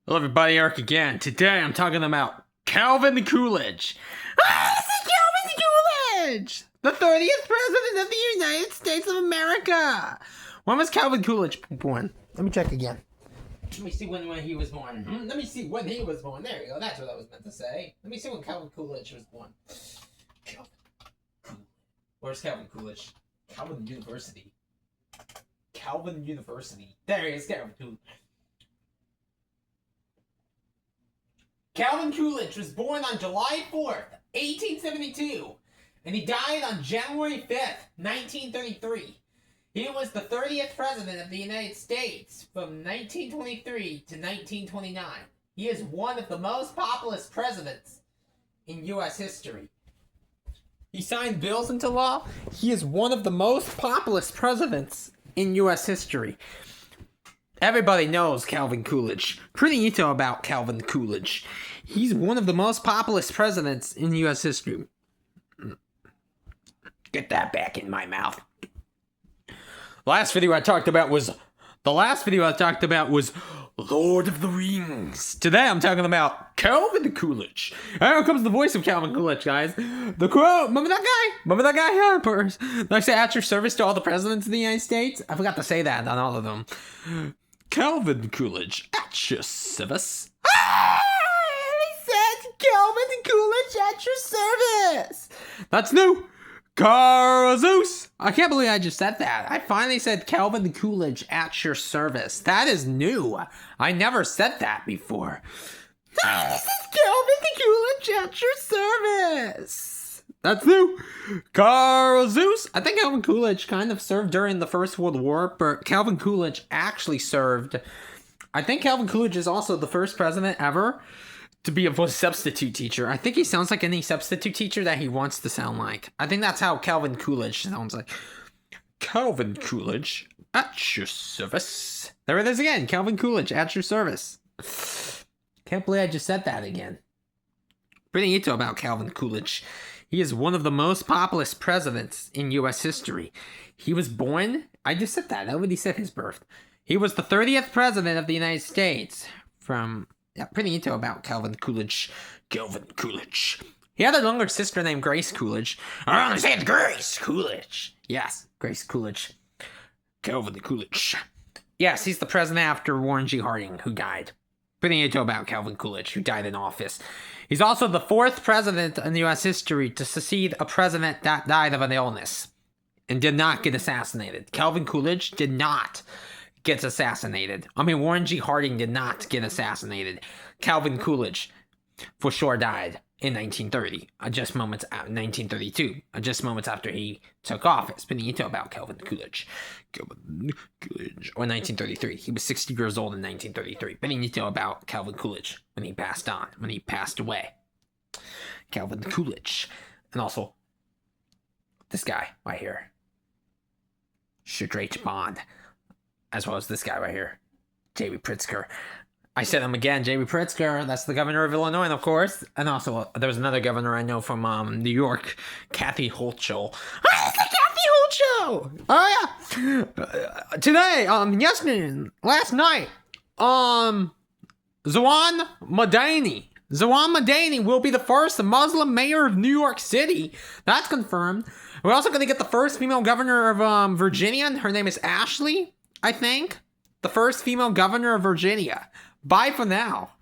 Hello everybody, Eric again. Today I'm talking about Calvin Coolidge. This is Calvin Coolidge! The 30th President of the United States of America! When was Calvin Coolidge born? Let me check again. Let me see when he was born. Let me see when he was born. There you go, that's what I was meant to say. Let me see when Calvin Coolidge was born. Calvin Coolidge. Where's Calvin Coolidge? Calvin University. Calvin University. There he is, Calvin Coolidge. Calvin Coolidge was born on July 4th, 1872, and he died on January 5th, 1933. He was the 30th President of the United States from 1923 to 1929. He is one of the most populous presidents in U.S. history. He signed bills into law. He is one of the most populous presidents in U.S. history. Everybody knows Calvin Coolidge. Pretty detail about Calvin Coolidge. He's one of the most populous presidents in U.S. history. Get that back in my mouth. The last video I talked about was Lord of the Rings. Today I'm talking about Calvin Coolidge. And here comes the voice of Calvin Coolidge, guys. The quote. Remember that guy? Remember that guy? Yeah, like I say, at your service to all the presidents of the United States. I forgot to say that on all of them. Calvin Coolidge at your service. He said Calvin Coolidge at your service. That's new. Carl Zeus. I can't believe I just said that. I finally said Calvin Coolidge at your service. That is new. I never said that before. This is Calvin Coolidge at your service. That's new. Carl Zeus. I think Calvin Coolidge kind of served during the First World War, but Calvin Coolidge actually served. I think Calvin Coolidge is also the first president ever to be a substitute teacher. I think he sounds like any substitute teacher that he wants to sound like. I think that's how Calvin Coolidge sounds like. Calvin Coolidge at your service. There it is again. Calvin Coolidge at your service. Can't believe I just said that again. Pretty neat about Calvin Coolidge. He is one of the most populous presidents in U.S. history. He was born, I just said that. Nobody said his birth. He was the 30th president of the United States from... Yeah, pretty neat about Calvin Coolidge. Calvin Coolidge. He had a younger sister named Grace Coolidge. I understand Grace Coolidge. Yes, Grace Coolidge. Calvin Coolidge. Yes, he's the president after Warren G. Harding, who died. Pretty neat about Calvin Coolidge, who died in office. He's also the fourth president in U.S. history to succeed a president that died of an illness and did not get assassinated. Calvin Coolidge did not gets assassinated. Warren G. Harding did not get assassinated. Calvin Coolidge for sure died in 1930, just moments out, 1932, just moments after he took office. But you know about Calvin Coolidge. Calvin Coolidge, or 1933. He was 60 years old in 1933. But you need to know about Calvin Coolidge when he passed away. Calvin Coolidge. And also, this guy right here. Shadrach Bond. As well as this guy right here, J.B. Pritzker. I said him again, J.B. Pritzker. That's the governor of Illinois, of course. And also, there's another governor I know from New York, Kathy Hochul. Kathy Hochul! Oh, yeah. Today, yesterday, last night, Zawan Madani. Zawan Madani will be the first Muslim mayor of New York City. That's confirmed. We're also going to get the first female governor of Virginia. Her name is Ashley, I think. The first female governor of Virginia. Bye for now.